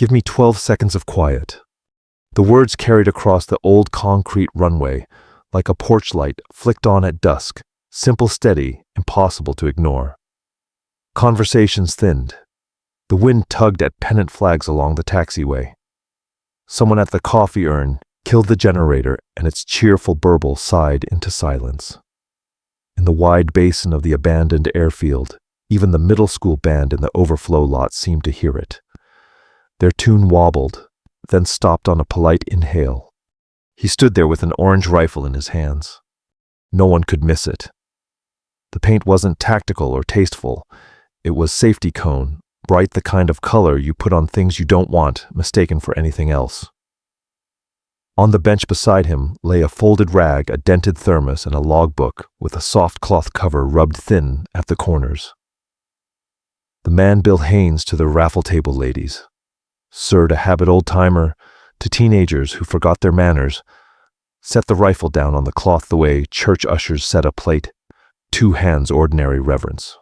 Give me 12 seconds of quiet. The words carried across the old concrete runway, like a porch light flicked on at dusk, simple, steady, impossible to ignore. Conversations thinned. The wind tugged at pennant flags along the taxiway. Someone at the coffee urn killed the generator, and its cheerful burble sighed into silence. In the wide basin of the abandoned airfield, even the middle school band in the overflow lot seemed to hear it. Their tune wobbled, then stopped on a polite inhale. He stood there with an orange rifle in his hands. No one could miss it. The paint wasn't tactical or tasteful. It was safety cone, bright, the kind of color you put on things you don't want, mistaken for anything else. On the bench beside him lay a folded rag, a dented thermos, and a logbook with a soft cloth cover rubbed thin at the corners. The man Bill Haynes to the raffle table ladies. Sir to habit old-timer, to teenagers who forgot their manners, set the rifle down on the cloth the way church ushers set a plate, 2 hands ordinary reverence.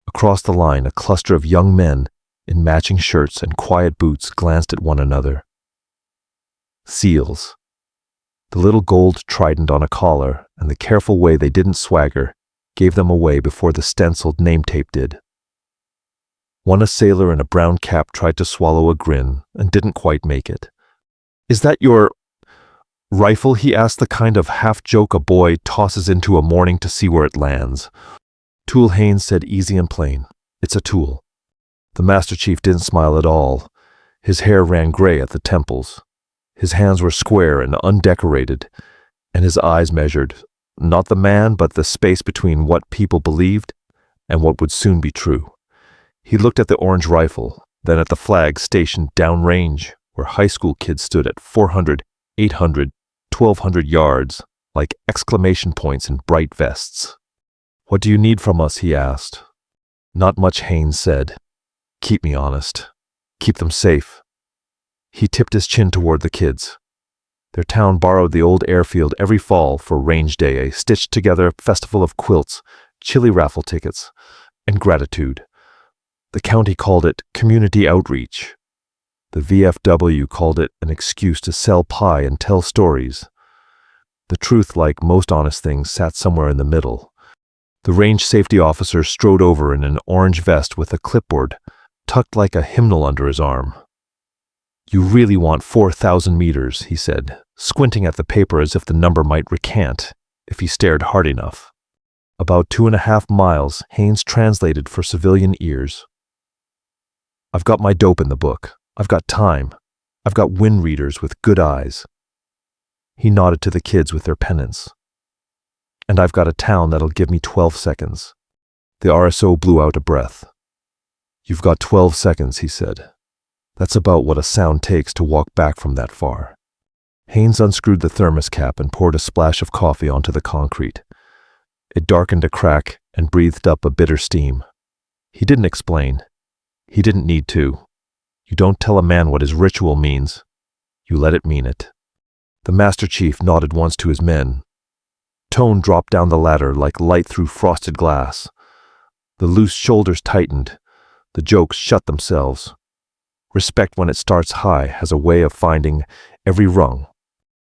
Across the line, a cluster of young men in matching shirts and quiet boots glanced at one another. SEALs. The little gold trident on a collar and the careful way they didn't swagger gave them away before the stenciled name tape did. One, a sailor in a brown cap, tried to swallow a grin and didn't quite make it. "Is that your rifle?" he asked, the kind of half-joke a boy tosses into a morning to see where it lands. "Tool," Haynes said, easy and plain. "It's a tool." The Master Chief didn't smile at all. His hair ran gray at the temples. His hands were square and undecorated, and his eyes measured, not the man, but the space between what people believed and what would soon be true. He looked at the orange rifle, then at the flag stationed downrange, where high school kids stood at 400, 800, 1,200 yards, like exclamation points in bright vests. "What do you need from us?" he asked. "Not much," Haynes said. "Keep me honest. Keep them safe." He tipped his chin toward the kids. Their town borrowed the old airfield every fall for Range Day, a stitched-together festival of quilts, chili raffle tickets, and gratitude. The county called it community outreach. The VFW called it an excuse to sell pie and tell stories. The truth, like most honest things, sat somewhere in the middle. The range safety officer strode over in an orange vest with a clipboard tucked like a hymnal under his arm. "You really want 4,000 meters, he said, squinting at the paper as if the number might recant if he stared hard enough. "About 2.5 miles, Haynes translated for civilian ears. "I've got my dope in the book. I've got time. I've got wind readers with good eyes." He nodded to the kids with their pennants. "And I've got a town that'll give me 12 seconds. The RSO blew out a breath. "You've got 12 seconds, he said. "That's about what a sound takes to walk back from that far." Haynes unscrewed the thermos cap and poured a splash of coffee onto the concrete. It darkened a crack and breathed up a bitter steam. He didn't explain. He didn't need to. You don't tell a man what his ritual means. You let it mean it. The Master Chief nodded once to his men. Tone dropped down the ladder like light through frosted glass. The loose shoulders tightened. The jokes shut themselves. Respect, when it starts high, has a way of finding every rung.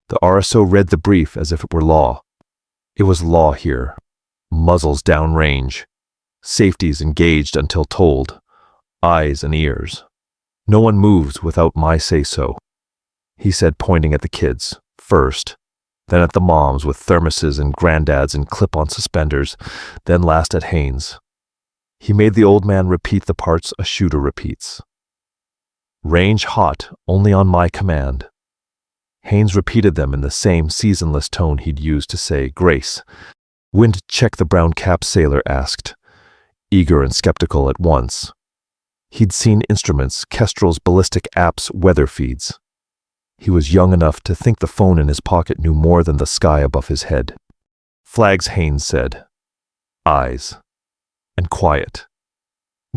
The RSO read the brief as if it were law. It was law here. Muzzles downrange. Safeties engaged until told. Eyes and ears. "No one moves without my say-so," he said, pointing at the kids, first, then at the moms with thermoses and granddads in clip-on suspenders, then last at Haynes. He made the old man repeat the parts a shooter repeats. "Range hot, only on my command." Haynes repeated them in the same seasonless tone he'd used to say grace. "Wind check?" the brown cap sailor asked, eager and skeptical at once. He'd seen instruments, Kestrel's ballistic apps, weather feeds. He was young enough to think the phone in his pocket knew more than the sky above his head. "Flags," Haynes said. "Eyes. And quiet.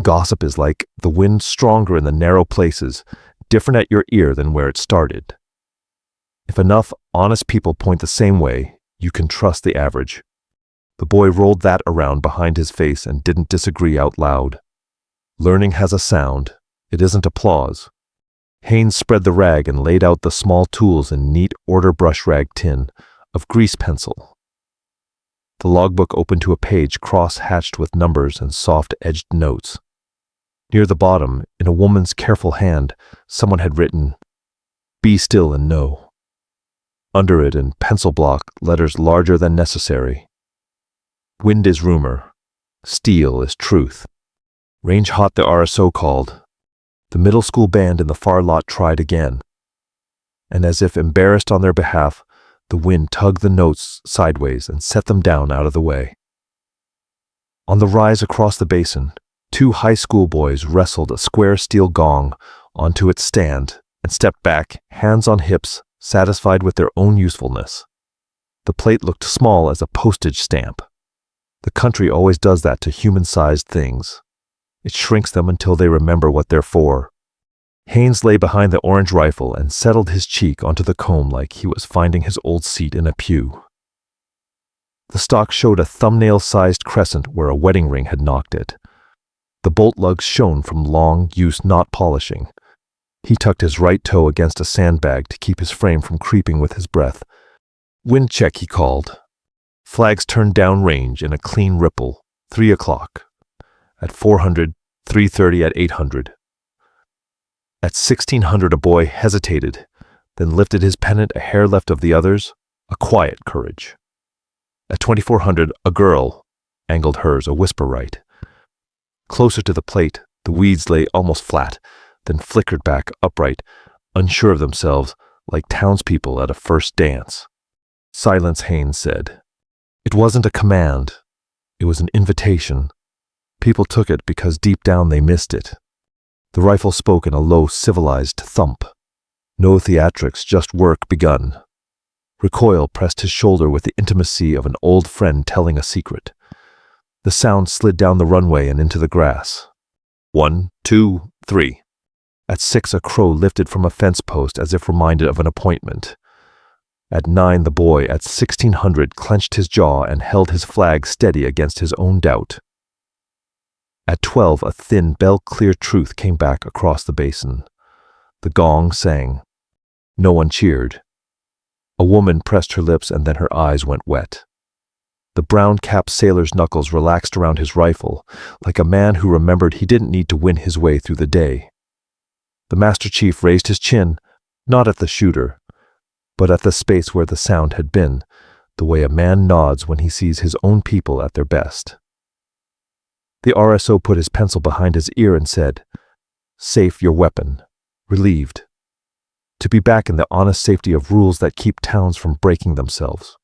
Gossip is like the wind, stronger in the narrow places, different at your ear than where it started. If enough honest people point the same way, you can trust the average." The boy rolled that around behind his face and didn't disagree out loud. "Learning has a sound. It isn't applause. Haynes spread the rag and laid out the small tools in neat order brush rag tin of grease pencil. The logbook opened to a page cross-hatched with numbers and soft-edged notes. Near the bottom, in a woman's careful hand, someone had written, "Be still and know." Under it, in pencil block, letters larger than necessary. Wind is rumor. Steel is truth. Range hot, the RSO called. The middle school band in the far lot tried again. And as if embarrassed on their behalf, the wind tugged the notes sideways and set them down out of the way. On the rise across the basin, 2 high school boys wrestled a square steel gong onto its stand and stepped back, hands on hips, satisfied with their own usefulness. The plate looked small as a postage stamp. The country always does that to human-sized things. It shrinks them until they remember what they're for. Haynes lay behind the orange rifle and settled his cheek onto the comb like he was finding his old seat in a pew. The stock showed a thumbnail-sized crescent where a wedding ring had knocked it. The bolt lugs shone from long use not polishing. He tucked his right toe against a sandbag to keep his frame from creeping with his breath. "Wind check," he called. Flags turned down range in a clean ripple. 3 o'clock. At 400, 3:30 at 800. At 1600 a boy hesitated, then lifted his pennant a hair left of the others, a quiet courage. At 2400 a girl angled hers a whisper right. Closer to the plate, the weeds lay almost flat, then flickered back upright, unsure of themselves, like townspeople at a first dance. "Silence," Haynes said. It wasn't a command. It was an invitation. People took it because deep down they missed it. The rifle spoke in a low, civilized thump. No theatrics, just work begun. Recoil pressed his shoulder with the intimacy of an old friend telling a secret. The sound slid down the runway and into the grass. 1, 2, 3. At 6 a crow lifted from a fence post as if reminded of an appointment. At 9 the boy at 1600 clenched his jaw and held his flag steady against his own doubt. At 12 a thin, bell-clear truth came back across the basin. The gong sang. No one cheered. A woman pressed her lips and then her eyes went wet. The brown-capped sailor's knuckles relaxed around his rifle, like a man who remembered he didn't need to win his way through the day. The Master Chief raised his chin, not at the shooter, but at the space where the sound had been, the way a man nods when he sees his own people at their best. The RSO put his pencil behind his ear and said, "Safe your weapon. Relieved. To be back in the honest safety of rules that keep towns from breaking themselves."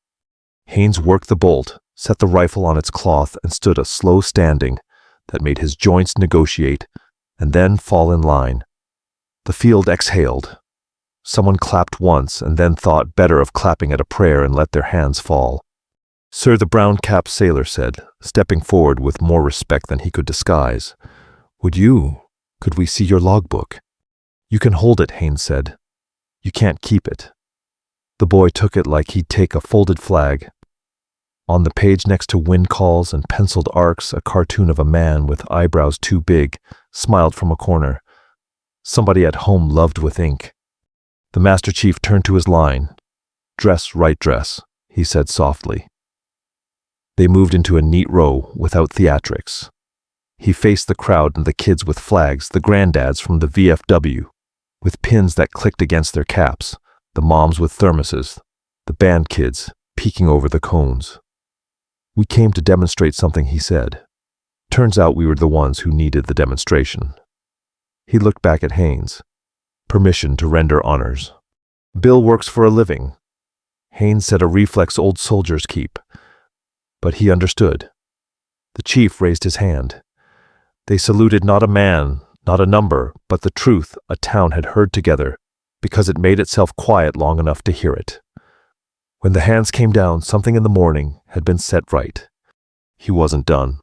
Haynes worked the bolt, set the rifle on its cloth, and stood a slow standing that made his joints negotiate and then fall in line. The field exhaled. Someone clapped once and then thought better of clapping at a prayer and let their hands fall. "Sir," the brown-capped sailor said, stepping forward with more respect than he could disguise. Could we see your logbook?" "You can hold it," Haynes said. "You can't keep it." The boy took it like he'd take a folded flag. On the page next to wind calls and penciled arcs, a cartoon of a man with eyebrows too big smiled from a corner. Somebody at home loved with ink. The Master Chief turned to his line. "Dress, right dress," he said softly. They moved into a neat row without theatrics. He faced the crowd and the kids with flags, the granddads from the VFW, with pins that clicked against their caps, the moms with thermoses, the band kids peeking over the cones. "We came to demonstrate something," he said. "Turns out we were the ones who needed the demonstration." He looked back at Haynes. "Permission to render honors." "Bill works for a living." Haynes said a reflex old soldiers keep. But he understood. The chief raised his hand. They saluted not a man, not a number, but the truth a town had heard together, because it made itself quiet long enough to hear it. When the hands came down, something in the morning had been set right. He wasn't done.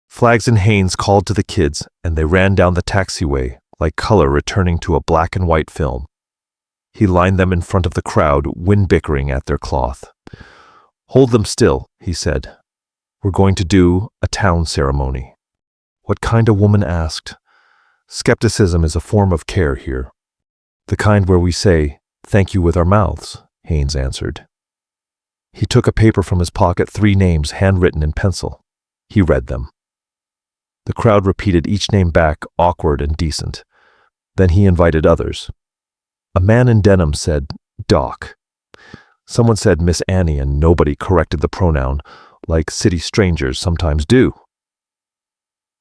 Flags and Haynes called to the kids, and they ran down the taxiway, like color returning to a black and white film. He lined them in front of the crowd, wind bickering at their cloth. "Hold them still," he said. "We're going to do a town ceremony." "What kind?" a woman asked. "Skepticism is a form of care here." The kind where we say, "Thank you" with our mouths, Haynes answered. He took a paper from his pocket, 3 names handwritten in pencil. He read them. The crowd repeated each name back, awkward and decent. Then he invited others. A man in denim said, "Doc." Someone said Miss Annie, and nobody corrected the pronoun, like city strangers sometimes do.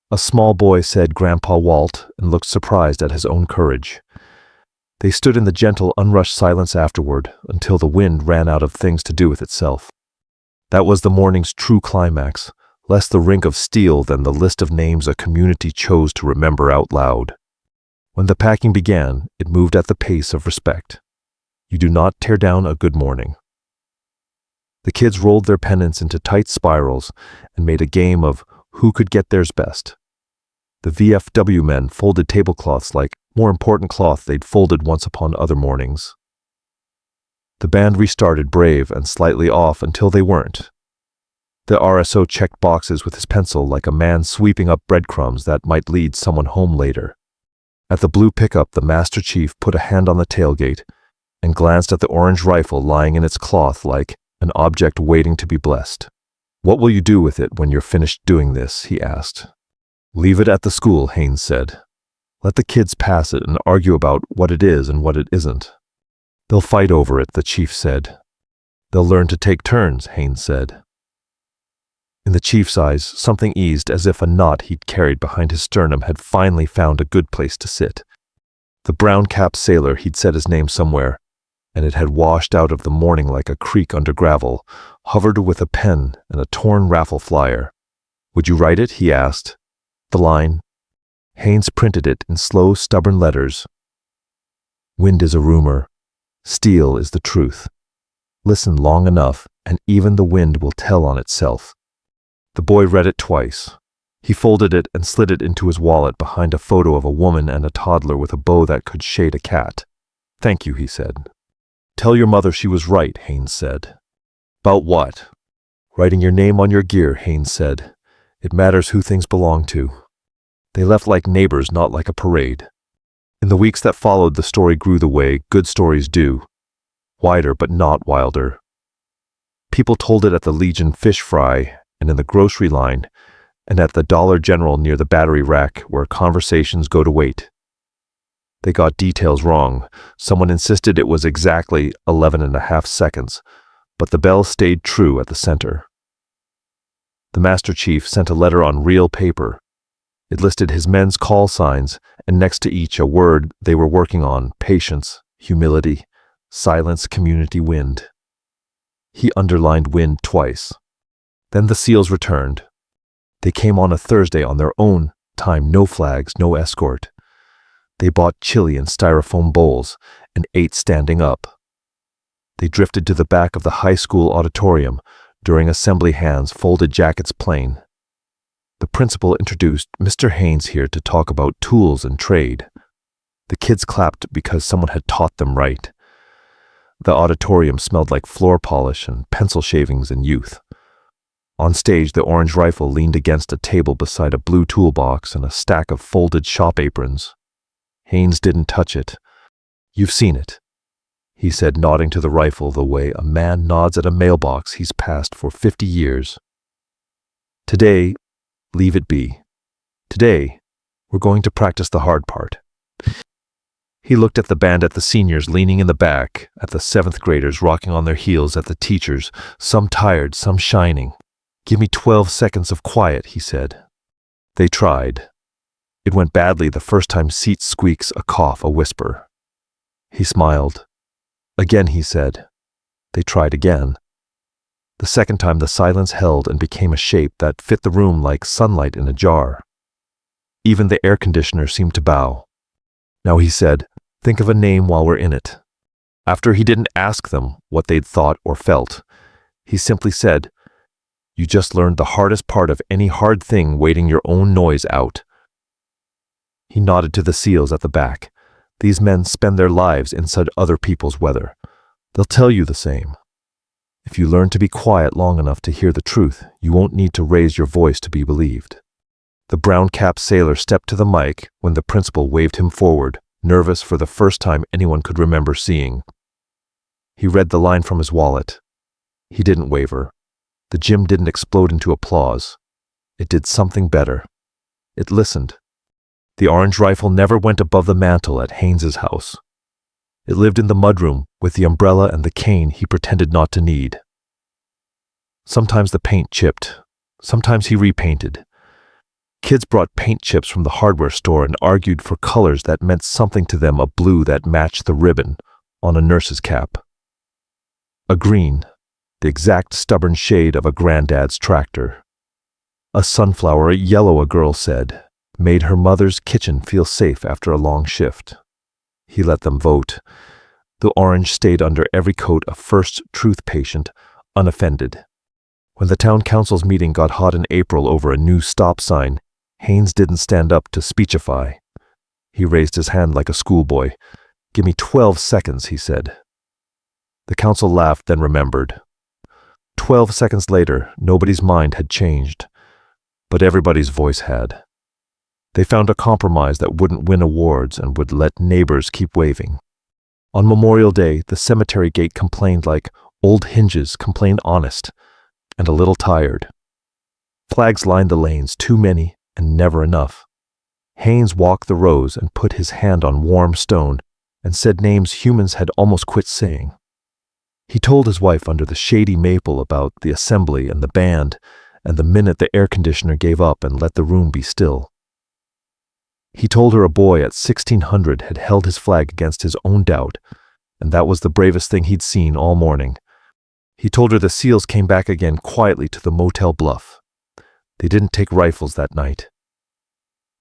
A small boy said Grandpa Walt and looked surprised at his own courage. They stood in the gentle, unrushed silence afterward until the wind ran out of things to do with itself. That was the morning's true climax, less the rink of steel than the list of names a community chose to remember out loud. When the packing began, it moved at the pace of respect. You do not tear down a good morning. The kids rolled their pennants into tight spirals and made a game of who could get theirs best. The VFW men folded tablecloths like more important cloth they'd folded once upon other mornings. The band restarted brave and slightly off until they weren't. The RSO checked boxes with his pencil like a man sweeping up breadcrumbs that might lead someone home later. At the blue pickup, the Master Chief put a hand on the tailgate and glanced at the orange rifle lying in its cloth like an object waiting to be blessed. "What will you do with it when you're finished doing this?" he asked. "Leave it at the school," Haynes said. "Let the kids pass it and argue about what it is and what it isn't." "They'll fight over it," the chief said. "They'll learn to take turns," Haynes said. In the chief's eyes, something eased as if a knot he'd carried behind his sternum had finally found a good place to sit. The brown-capped sailor, he'd said his name somewhere, and it had washed out of the morning like a creek under gravel, hovered with a pen and a torn raffle flyer. "Would you write it?" he asked. The line. Haynes printed it in slow, stubborn letters. "Wind is a rumor. Steel is the truth. Listen long enough, and even the wind will tell on itself." The boy read it twice. He folded it and slid it into his wallet behind a photo of a woman and a toddler with a bow that could shade a cat. "Thank you," he said. "Tell your mother she was right," Haynes said. "About what?" "Writing your name on your gear," Haynes said. "It matters who things belong to." They left like neighbors, not like a parade. In the weeks that followed, the story grew the way good stories do. Wider, but not wilder. People told it at the Legion fish fry, and in the grocery line, and at the Dollar General near the battery rack where conversations go to wait. They got details wrong. Someone insisted it was exactly 11.5 seconds, but the bell stayed true at the center. The Master Chief sent a letter on real paper. It listed his men's call signs, and next to each a word they were working on: patience, humility, silence, community, wind. He underlined wind twice. Then the SEALs returned. They came on a Thursday on their own time, no flags, no escort. They bought chili in styrofoam bowls and ate standing up. They drifted to the back of the high school auditorium. During assembly, hands folded, jackets plain. The principal introduced, "Mr. Haynes here to talk about tools and trade." The kids clapped because someone had taught them right. The auditorium smelled like floor polish and pencil shavings and youth. On stage, the orange rifle leaned against a table beside a blue toolbox and a stack of folded shop aprons. Haynes didn't touch it. "You've seen it," he said, nodding to the rifle the way a man nods at a mailbox he's passed for 50 years. "Today, leave it be. Today, we're going to practice the hard part." He looked at the band, at the seniors leaning in the back, at the 7th graders rocking on their heels, at the teachers, some tired, some shining. "Give me 12 seconds of quiet," he said. They tried. It went badly the first time: seat squeaks, a cough, a whisper. He smiled. "Again," he said. They tried again. The second time the silence held and became a shape that fit the room like sunlight in a jar. Even the air conditioner seemed to bow. "Now," he said, "think of a name while we're in it." After he didn't ask them what they'd thought or felt, he simply said, "You just learned the hardest part of any hard thing, waiting your own noise out." He nodded to the SEALs at the back. "These men spend their lives inside other people's weather. They'll tell you the same. If you learn to be quiet long enough to hear the truth, you won't need to raise your voice to be believed." The brown-capped sailor stepped to the mic when the principal waved him forward. nervous for the first time anyone could remember seeing. He read the line from his wallet. He didn't waver. The gym didn't explode into applause. It did something better. It listened. The orange rifle never went above the mantel at Haynes's house. It lived in the mudroom with the umbrella and the cane he pretended not to need. Sometimes the paint chipped. Sometimes he repainted. Kids brought paint chips from the hardware store and argued for colors that meant something to them, a blue that matched the ribbon on a nurse's cap. A green, the exact stubborn shade of a granddad's tractor. A sunflower, a yellow, a girl said, made her mother's kitchen feel safe after a long shift. He let them vote. The orange stayed under every coat, a first truth patient, unoffended. When the town council's meeting got hot in April over a new stop sign, Haynes didn't stand up to speechify. He raised his hand like a schoolboy. "Give me 12 seconds, he said. The council laughed, then remembered. 12 seconds later, nobody's mind had changed, but everybody's voice had. They found a compromise that wouldn't win awards and would let neighbors keep waving. On Memorial Day, the cemetery gate complained like old hinges complain honest, and a little tired. Flags lined the lanes, too many and never enough. Haynes walked the rows and put his hand on warm stone and said names humans had almost quit saying. He told his wife under the shady maple about the assembly and the band, and the minute the air conditioner gave up and let the room be still. He told her a boy at 1600 had held his flag against his own doubt, and that was the bravest thing he'd seen all morning. He told her the SEALs came back again quietly to the motel bluff. They didn't take rifles that night.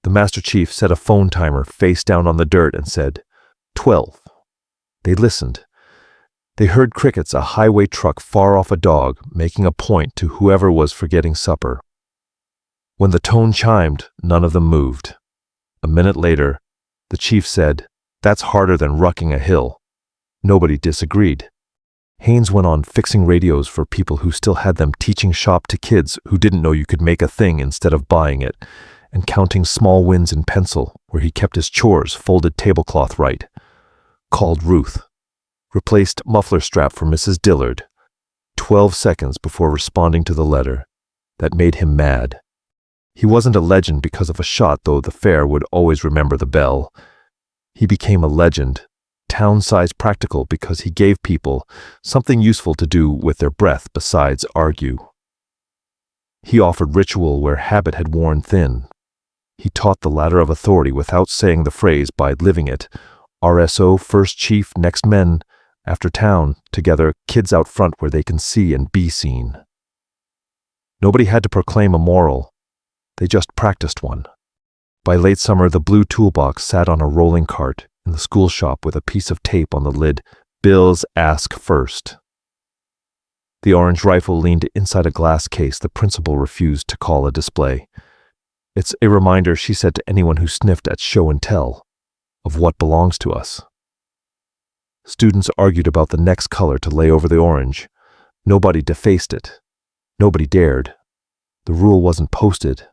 The Master Chief set a phone timer face down on the dirt and said, 12. They listened. They heard crickets, a highway truck far off, a dog making a point to whoever was forgetting supper. When the tone chimed, none of them moved. A minute later, the chief said, "That's harder than rucking a hill." Nobody disagreed. Haynes went on fixing radios for people who still had them, teaching shop to kids who didn't know you could make a thing instead of buying it, and counting small wins in pencil where he kept his chores, folded tablecloth right. Called Ruth. Replaced muffler strap for Mrs. Dillard. 12 seconds before responding to the letter. That made him mad. He wasn't a legend because of a shot, though the fair would always remember the bell. He became a legend, town-sized practical, because he gave people something useful to do with their breath besides argue. He offered ritual where habit had worn thin. He taught the ladder of authority without saying the phrase by living it. RSO, first chief, next men, after town, together, kids out front where they can see and be seen. Nobody had to proclaim a moral. They just practiced one. By late summer, the blue toolbox sat on a rolling cart in the school shop with a piece of tape on the lid. Bills ask first. The orange rifle leaned inside a glass case the principal refused to call a display. "It's a reminder," she said to anyone who sniffed at show and tell, "of what belongs to us." Students argued about the next color to lay over the orange. Nobody defaced it. Nobody dared. The rule wasn't posted.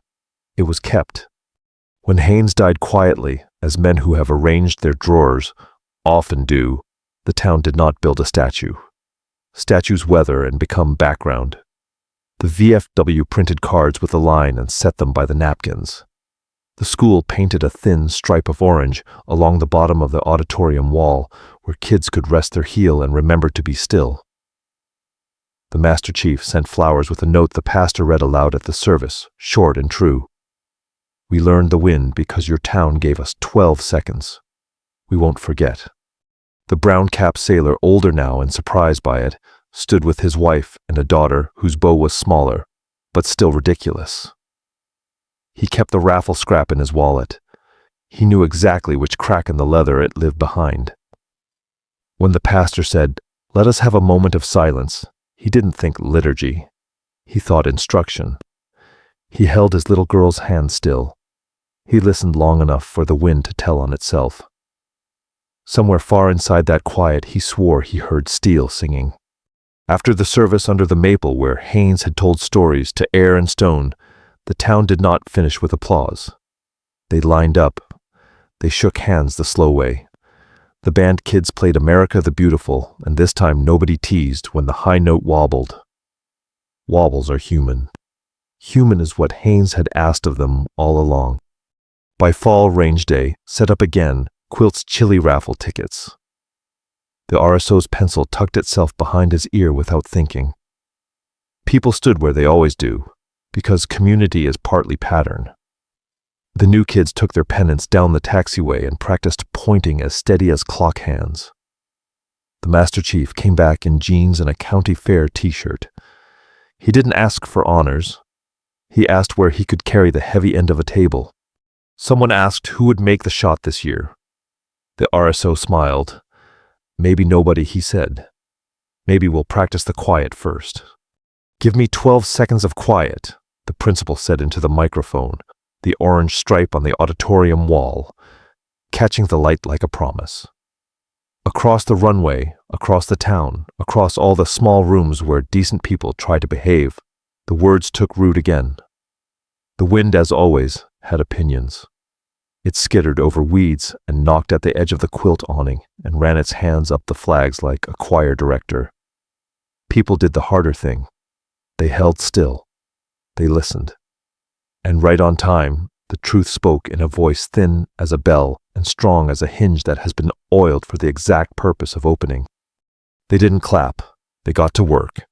It was kept. When Haynes died quietly, as men who have arranged their drawers often do, the town did not build a statue. Statues weather and become background. The VFW printed cards with a line and set them by the napkins. The school painted a thin stripe of orange along the bottom of the auditorium wall where kids could rest their heel and remember to be still. The Master Chief sent flowers with a note the pastor read aloud at the service, short and true. "We learned the win because your town gave us 12 seconds. We won't forget." The brown-capped sailor, older now and surprised by it, stood with his wife and a daughter whose bow was smaller, but still ridiculous. He kept the raffle scrap in his wallet. He knew exactly which crack in the leather it lived behind. When the pastor said, "Let us have a moment of silence," he didn't think liturgy. He thought instruction. He held his little girl's hand still. He listened long enough for the wind to tell on itself. Somewhere far inside that quiet, he swore he heard Steele singing. After the service under the maple where Haynes had told stories to air and stone, the town did not finish with applause. They lined up. They shook hands the slow way. The band kids played America the Beautiful, and this time nobody teased when the high note wobbled. Wobbles are human. Human is what Haynes had asked of them all along. By fall range day, set up again, Quilt's chili raffle tickets. The RSO's pencil tucked itself behind his ear without thinking. People stood where they always do, because community is partly pattern. The new kids took their pennants down the taxiway and practiced pointing as steady as clock hands. The Master Chief came back in jeans and a county fair t-shirt. He didn't ask for honors. He asked where he could carry the heavy end of a table. Someone asked who would make the shot this year. The RSO smiled. Maybe nobody, he said. Maybe we'll practice the quiet first. Give me 12 seconds of quiet, the principal said into the microphone, the orange stripe on the auditorium wall, catching the light like a promise. Across the runway, across the town, across all the small rooms where decent people try to behave, the words took root again. The wind, as always, had opinions. It skittered over weeds and knocked at the edge of the quilt awning and ran its hands up the flags like a choir director. People did the harder thing. They held still. They listened. And right on time, the truth spoke in a voice thin as a bell and strong as a hinge that has been oiled for the exact purpose of opening. They didn't clap. They got to work.